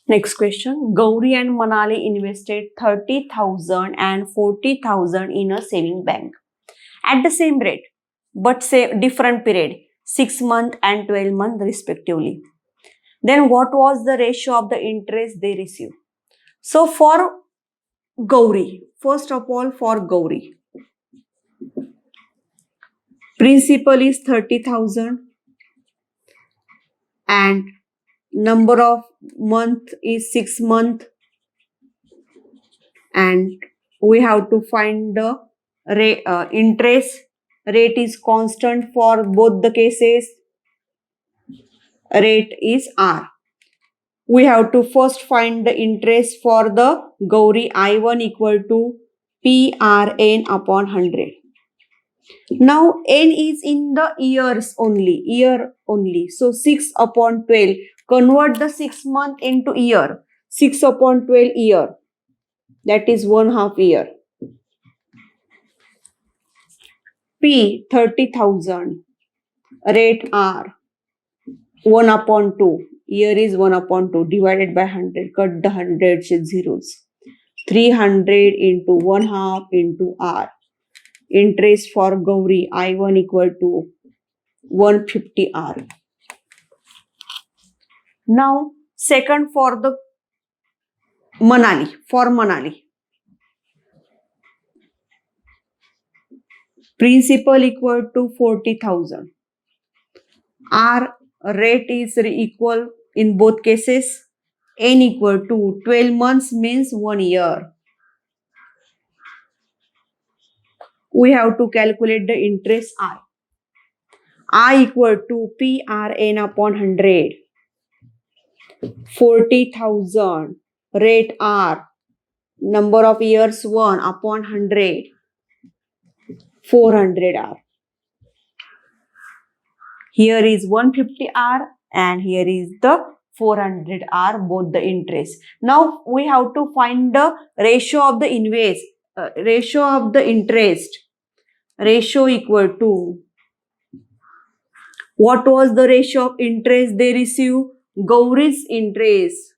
Next question. Gauri and Manali invested 30,000 and 40,000 in a saving bank at the same rate, but say different period, 6 month and 12 month respectively. Then what was the ratio of the interest they received? So for Gauri, first of all for Gauri, principal is 30,000 and number of month is 6 month, and we have to find the interest rate is constant for both the cases. Rate is R. We have to first find the interest for the Gauri. I1 equal to PRN upon 100. Now N is in the years only, year only. So 6 upon 12. Convert the 6 month into year. 6 upon 12 year. That is 1/2 year. P 30,000. Rate R 1 upon 2. Year is 1 upon 2 divided by 100. Cut the hundreds with zeros. 300 into 1/2 into R. Interest for Gauri I1 equal to 150 R. Now second for the Manali. For Manali, principal equal to 40,000. R rate is equal in both cases. N equal to 12 months means 1 year. We have to calculate the interest I. I equal to PRN upon 100. 40,000. Rate R. Number of years 1 upon 100. 400 R. Here is 150 R and here is the 400 R, both the interest. Now we have to find the ratio of the interest. Ratio equal to, what was the ratio of interest they receive? Gauri's interest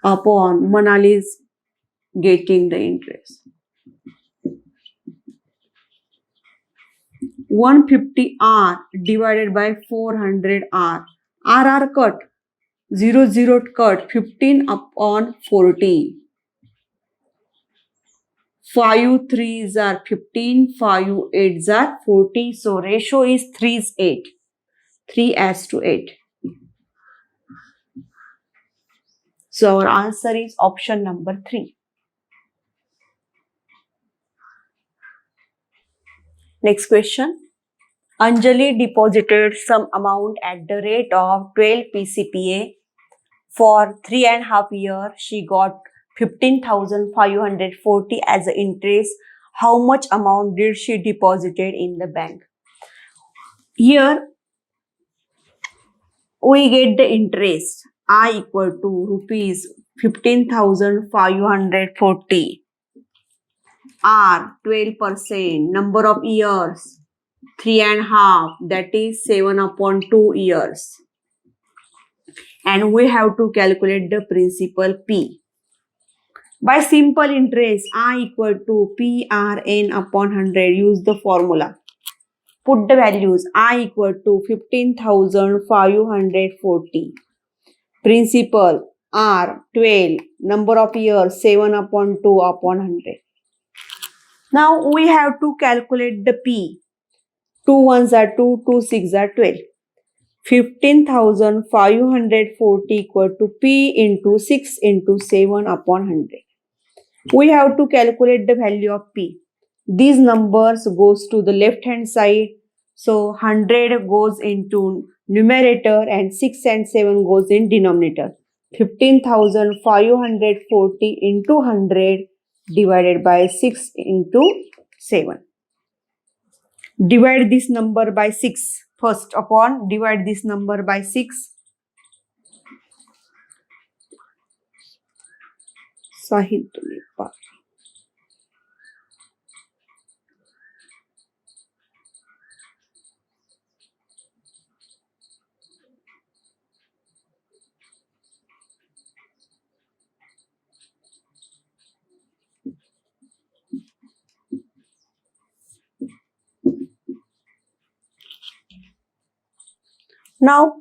upon Manali's getting the interest. 150 R divided by 400 R. R cut. 0 cut. 15 upon 40. 5 3s are 15. 5 8s are 40. So ratio is 3:8. 3:8. So our answer is option number 3. Next question. Anjali deposited some amount at the rate of 12 PCPA. For 3.5 years, she got 15,540 as the interest. How much amount did she deposited in the bank? Here we get the interest. I equal to rupees 15,540. R 12%. Number of years 3.5. That is 7 upon 2 years. And we have to calculate the principal P. By simple interest, I equal to PRN upon 100. Use the formula. Put the values. I equal to 15,540. Principal R 12. Number of years 7 upon 2 upon 100. Now we have to calculate the P. 2 ones are 2, 2 6 are 12. 15,540 equal to P into 6 into 7 upon 100. We have to calculate the value of P. These numbers goes to the left hand side. So 100 goes into numerator and 6 and 7 goes in denominator. 15,540 into 100 divided by 6 into 7. Divide this number by 6. First upon divide this number by 6. Sahil Tulipar. Now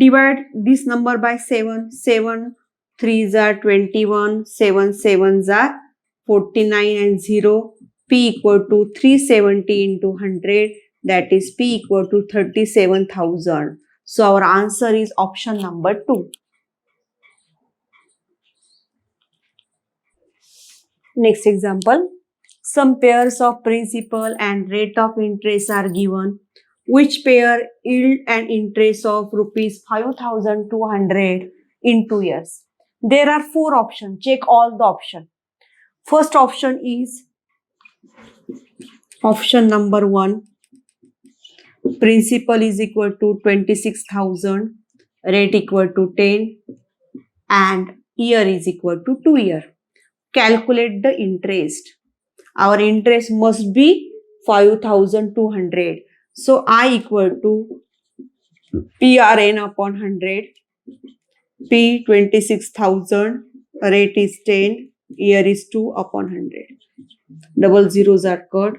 divide this number by 7. 7 3s are 21, 7 7s are 49 and 0. P equal to 370 into 100, that is P equal to 37,000. So our answer is option number 2. Next example. Some pairs of principal and rate of interest are given. Which pair yield an interest of rupees 5,200 in 2 years? There are 4 options. Check all the options. First option is option number 1. Principal is equal to 26,000, rate equal to 10 and year is equal to 2 year. Calculate the interest. Our interest must be 5,200. So I equal to PRN upon 100. P 26,000, rate is 10, year is 2 upon 100. Double zeros are cut.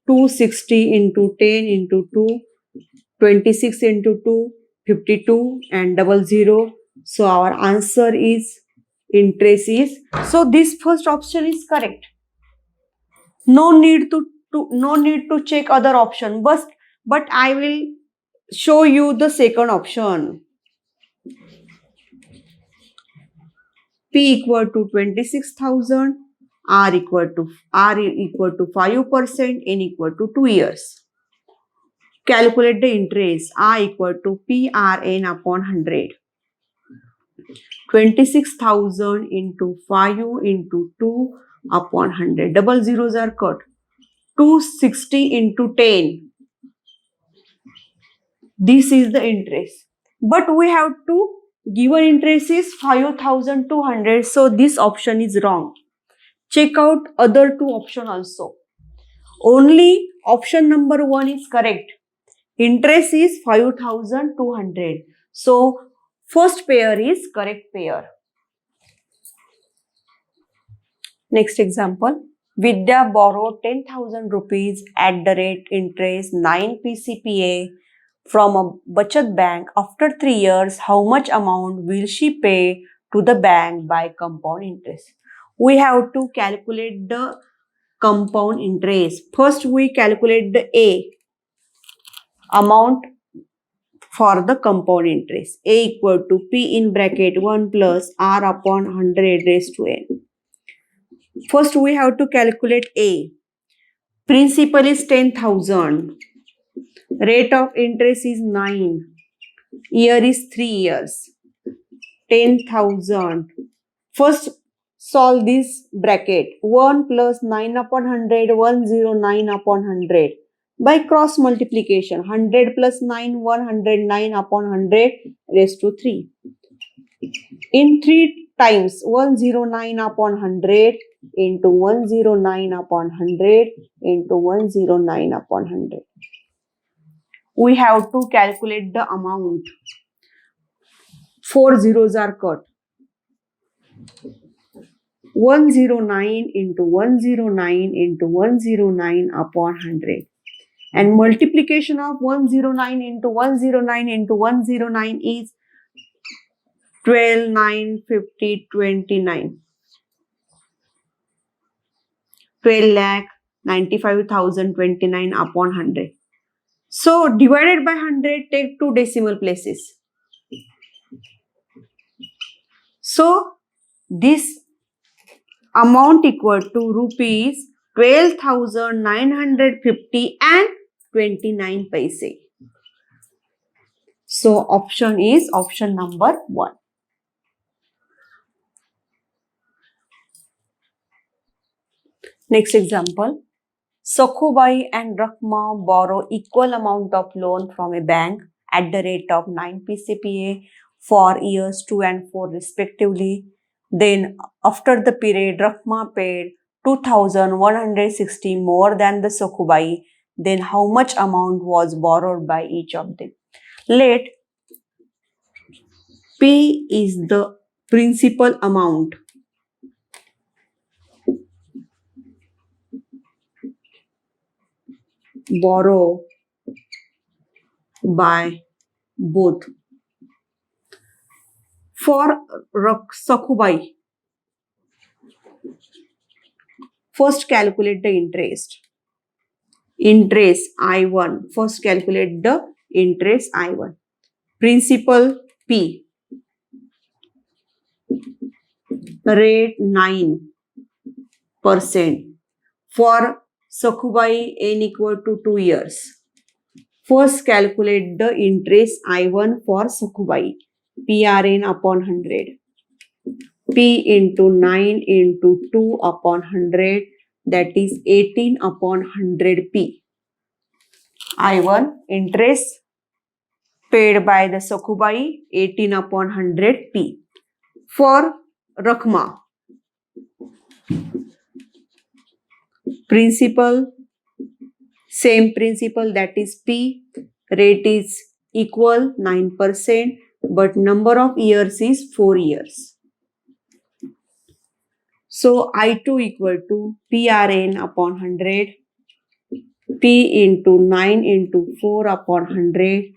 260 into 10 into 2, 26 into 2, 52 and double zero. So our answer is interest is. So this first option is correct. No need to check other option, but I will show you the second option. P equal to 26,000, R equal to 5%, N equal to 2 years. Calculate the interest. I equal to PRN upon 100. 26,000 into 5 into 2 upon 100. Double zeros are cut. 260 into 10. This is the interest. But we have to given interest is 5,200. So this option is wrong. Check out other 2 options also. Only option number 1 is correct. Interest is 5,200. So first pair is correct pair. Next example. Vidya borrowed 10,000 rupees at the rate interest 9 PCPA from a Bachat bank. After 3 years, how much amount will she pay to the bank by compound interest? We have to calculate the compound interest. First, we calculate the A amount for the compound interest. A equal to P in bracket 1 plus R upon 100 raised to N. First, we have to calculate A. Principal is 10,000. Rate of interest is 9. Year is 3 years. 10,000. First, solve this bracket. 1 plus 9 upon 100, 109 upon 100. By cross multiplication, 100 plus 9, 109 upon 100 raised to 3. In 3 times, 109 upon 100 into 109 upon 100 into 109 upon 100. We have to calculate the amount. 4 zeros are cut. 109 into 109 into 109 upon 100. And multiplication of 109 into 109 into 109 is 12, 9, 50, 29. 12,95,029 upon 100. So divided by 100, take 2 decimal places. So this amount equal to rupees 12,950 and 29 paise. So option is option number 1. Next example. Sakhubai and Rakhma borrow equal amount of loan from a bank at the rate of 9 PCPA for years 2 and 4 respectively. Then after the period, Rakhma paid 2,160 more than the Sakhubai. Then how much amount was borrowed by each of them? Let P is the principal amount. Borrow by both. For Sakhubai, first calculate the interest. Interest I1. First calculate the interest I1. Principal P. Rate 9%. For Sakhubai, n equal to 2 years. First calculate the interest I1 for Sakhubai. PRN upon 100. P into 9 into 2 upon 100, that is 18 upon 100 P. I1 interest paid by the Sakhubai 18 upon 100 P. For Rakhma, principal, same principal, that is P. Rate is equal 9%, but number of years is 4 years. So I2 equal to PRN upon 100, P into 9 into 4 upon 100,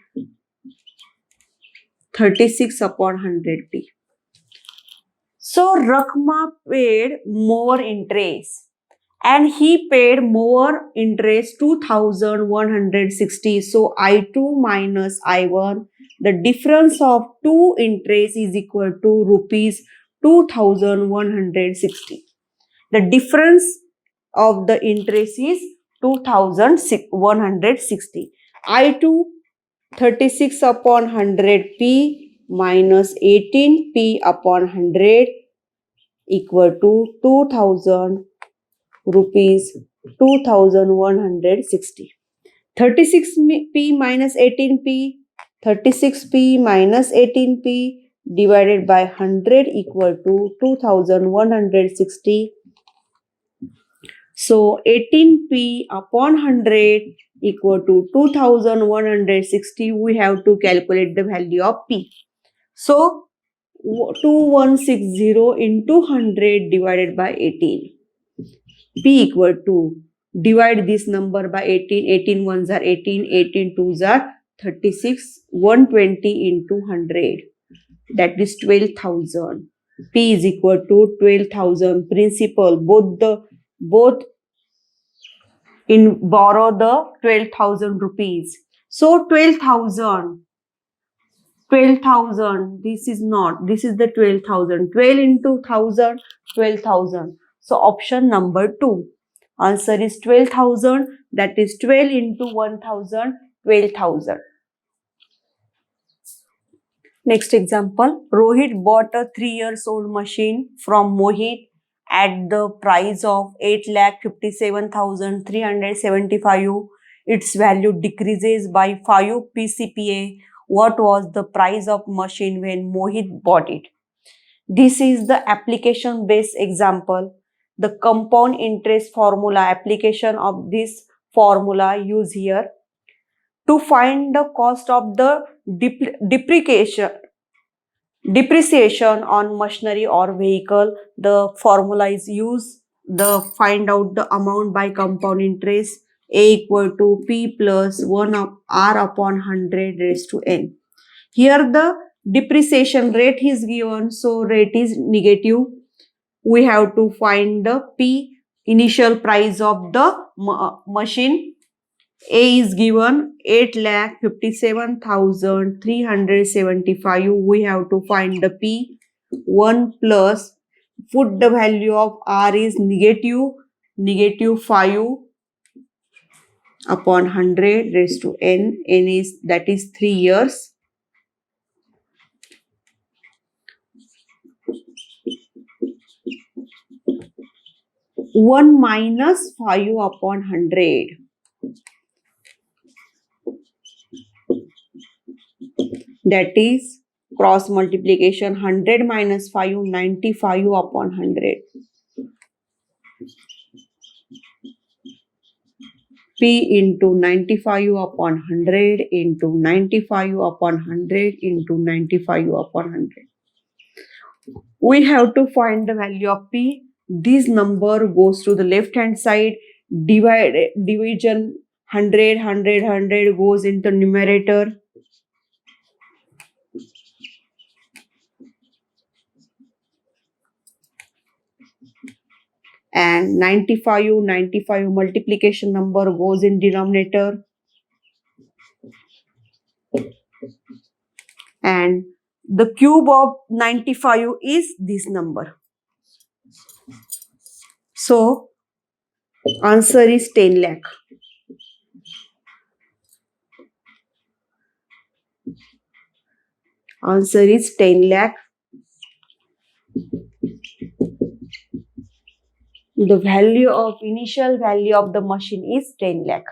36 upon 100 P. So Rakhma paid more interest and he paid more interest 2160. So I2 minus I1, the difference of two interest is equal to rupees 2160. The difference of the interest is 2160. I2 36 upon 100 P minus 18 P upon 100 equal to 2000 rupees 2160. 36 P minus 18 P, 36 P minus 18 P divided by 100 equal to 2160. So 18P upon 100 equal to 2160. We have to calculate the value of P. So 2160 into 100 divided by 18. P equal to, divide this number by 18. 18 ones are 18, 18 twos are 36. 120 into 100. That is 12,000. P is equal to 12,000. Principal, both borrow the 12,000 rupees. So 12,000. This is not. This is the 12,000. 12 into 1,000. 12,000. So option number 2. Answer is 12,000. That is 12 into 1,000. 12,000. Next example. Rohit bought a 3-year-old machine from Mohit at the price of 8,57,375. Its value decreases by 5 PCPA. What was the price of machine when Mohit bought it? This is the application based example. The compound interest formula, application of this formula use here. To find the cost of the depreciation on machinery or vehicle, the formula is used. Find out the amount by compound interest. A equal to P plus 1 of R upon 100 raised to N. Here the depreciation rate is given, so rate is negative. We have to find the P, initial price of the machine. A is given 8,57,375. We have to find the P. 1 plus, put the value of R is negative 5 upon 100 raised to N. N is, that is 3 years. One minus 5 upon 100. That is cross multiplication. 100 minus 5, 95 upon 100. P into 95 upon 100 into 95 upon 100 into 95 upon 100. We have to find the value of P. This number goes to the left hand side. Division 100 goes into numerator. and 95 multiplication number goes in denominator, and the cube of 95 is this number. So answer is 10 lakh. Answer is 10 lakh. The initial value of the machine is 10 lakh.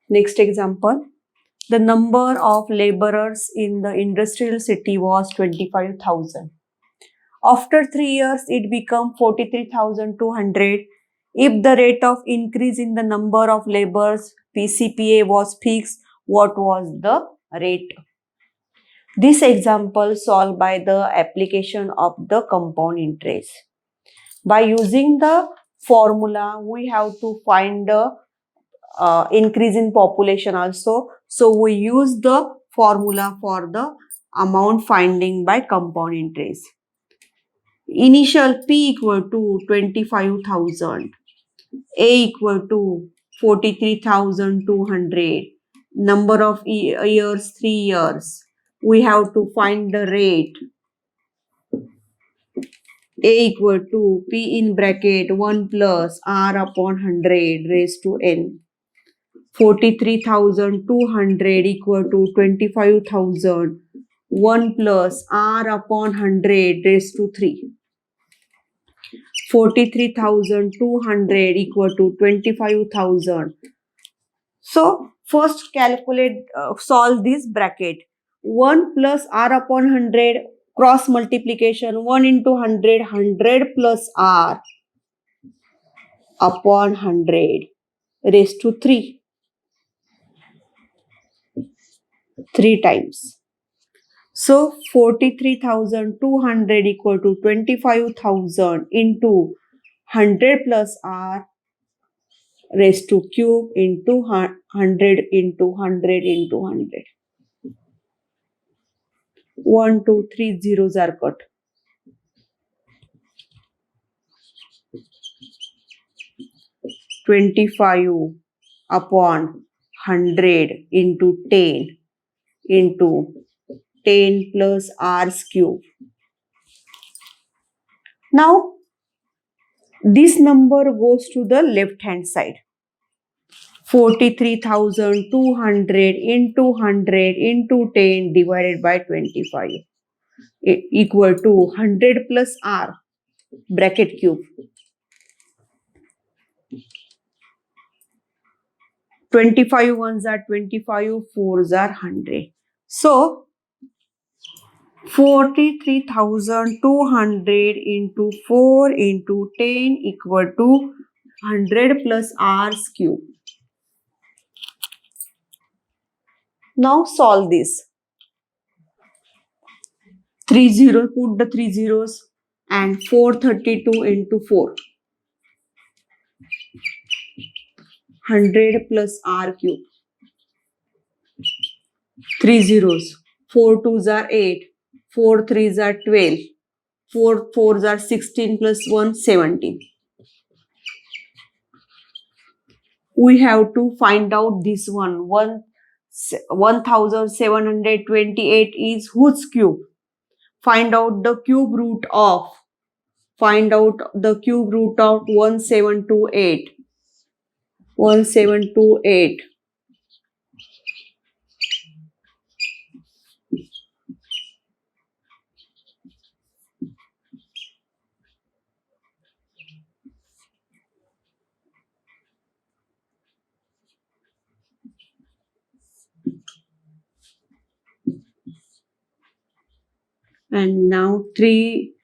Next example. The number of laborers in the industrial city was 25,000. After 3 years, it became 43,200. If the rate of increase in the number of laborers PCPA was fixed, what was the rate? This example solved by the application of the compound interest. By using the formula, we have to find the increase in population also. So we use the formula for the amount finding by compound interest. Initial P equal to 25,000, A equal to 43,200, number of years 3 years. We have to find the rate. A equal to P in bracket 1 plus R upon 100 raised to N. 43,200 equal to 25,000. 1 plus R upon 100 raised to 3. 43,200 equal to 25,000. So first solve this bracket. 1 plus R upon 100 cross multiplication, 1 into 100, 100 plus R upon 100 raised to 3. 3 times. So 43,200 equal to 25,000 into 100 plus R raised to cube into 100 into 100 into 100. 1, 2, 3 zeros are cut. 25 upon 100 into 10 into 10 plus R's cube. Now, this number goes to the left hand side. 43,200 into 100 into 10 divided by 25 equal to 100 plus R bracket cube. 25 ones are 25, 4s are 100. So, 43,200 into 4 into 10 equal to 100 plus R's cube. Now solve this. 3 zeros, put the 3 zeros, and 432 into 4. 100 plus R cube. 3 zeros. 4 2s are 8. 4 3s are 12. 4 4s are 16 plus 1, 17. We have to find out this one. 1728 is whose cube? Find out the cube root of 1728. 1728. And now 3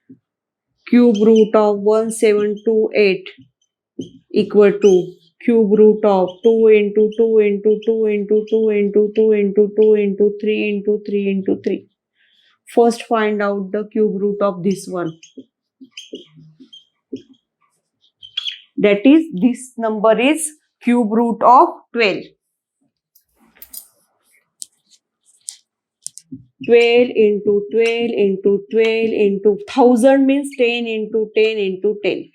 cube root of 1728 equal to cube root of 2 into 2 into 2 into 2 into 2 into 2 into 3 into 3 into 3. First find out the cube root of this one. That is, this number is cube root of 12. 12 into 12 into 12 into 1000 means 10 into 10 into 10.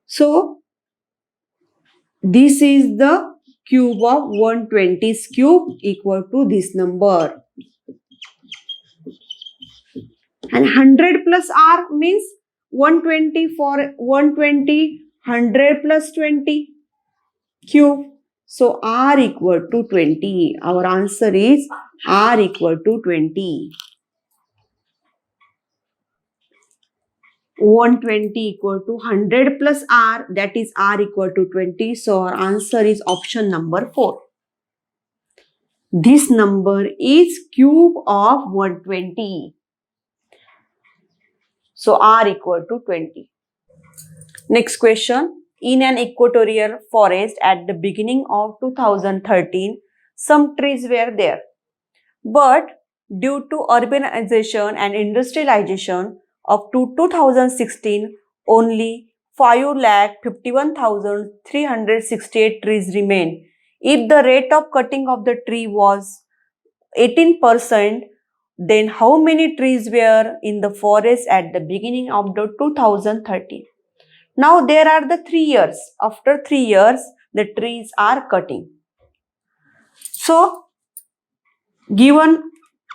So this is the cube of 120's cube equal to this number. And 100 plus r means 120 for 120, 100 plus 20 cube. So r equal to 20. Our answer is r equal to 20. 120 equal to 100 plus r, that is r equal to 20. So our answer is option number 4. This number is cube of 120. So r equal to 20. Next question. In an equatorial forest at the beginning of 2013, some trees were there. But due to urbanization and industrialization up to 2016, only 5,51,368 trees remain. If the rate of cutting of the tree was 18%, then how many trees were in the forest at the beginning of the 2013? Now there are the 3 years. After 3 years, the trees are cutting. So, given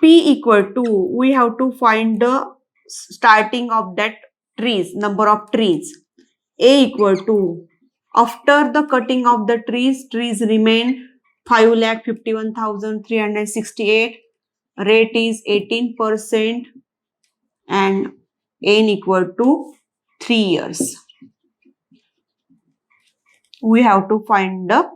P equal to, we have to find the starting of that trees, number of trees. A equal to, after the cutting of the trees remain 5,51,368. Rate is 18% and N equal to 3 years. We have to find the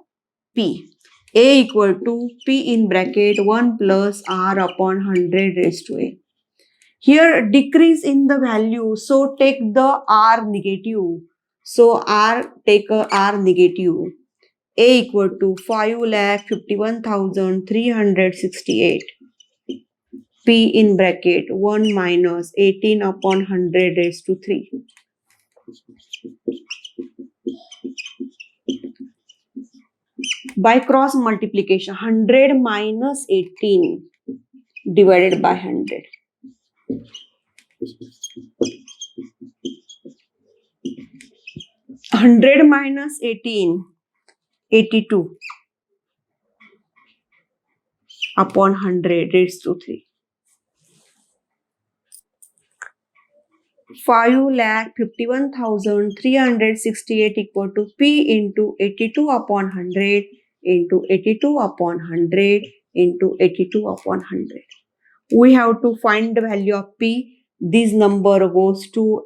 P. A equal to P in bracket 1 plus R upon 100 raised to A. Here decrease in the value, so take the R negative. So take a R negative. A equal to 5,51,368. P in bracket 1 minus 18 upon 100 raised to 3. By cross multiplication, 100 minus 18 divided by 100. 100 minus 18, 82 upon 100 raised to 3. 5,51,368 equal to P into 82 upon 100 into 82 upon 100 into 82 upon 100. We have to find the value of P. This number goes to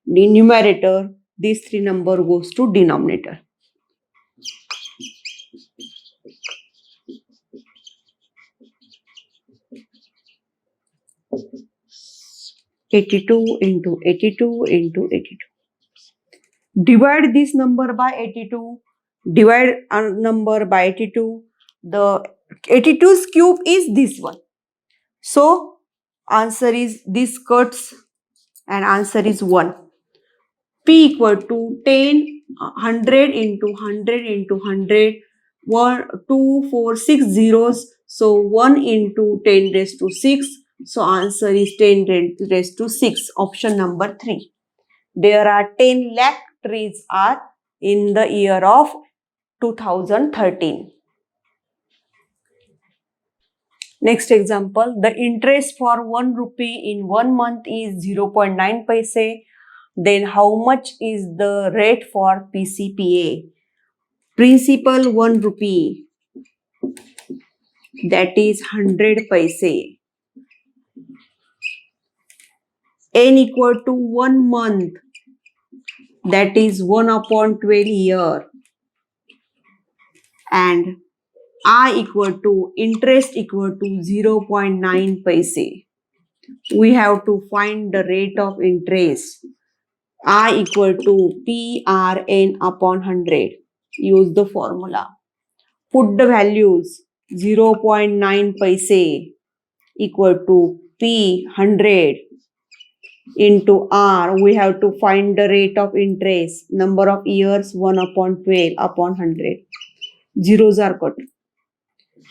the numerator. These 3 number goes to denominator. (82 into 82 into 82). Divide this number by 82. Divide a number by 82. The 82's cube is this one. So, answer is this cuts and answer is 1. P equal to 10, 100 into 100 into 100. 1, 2, 4, 6 zeros. So, 1 into 10 raised to 6. So, answer is 10 raised to 6. Option number 3. There are 10 lakh trees are in the year of 2013. Next example, the interest for 1 rupee in 1 month is 0.9 paise. Then how much is the rate for PCPA? Principal 1 rupee, that is 100 paise. N equal to 1 month, that is 1 upon 12 year. And I equal to interest equal to 0.9 paise. We have to find the rate of interest. I equal to PRN upon 100. Use the formula. Put the values. 0.9 paise equal to P 100 into R. We have to find the rate of interest. Number of years 1 upon 12 upon 100. Zeros are cut.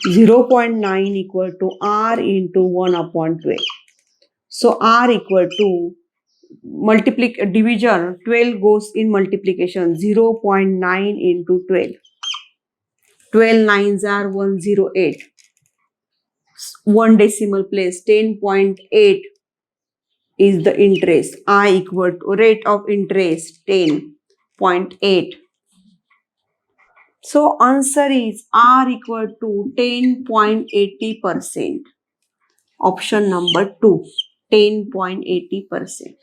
0.9 equal to R into 1 upon 12. So R equal to division, 12 goes in multiplication, 0.9 into 12. 12 nines are 108. One decimal place, 10.8 is the interest. I equal to rate of interest, 10.8. So answer is R equal to 10.80%. Option number 2, 10.80%.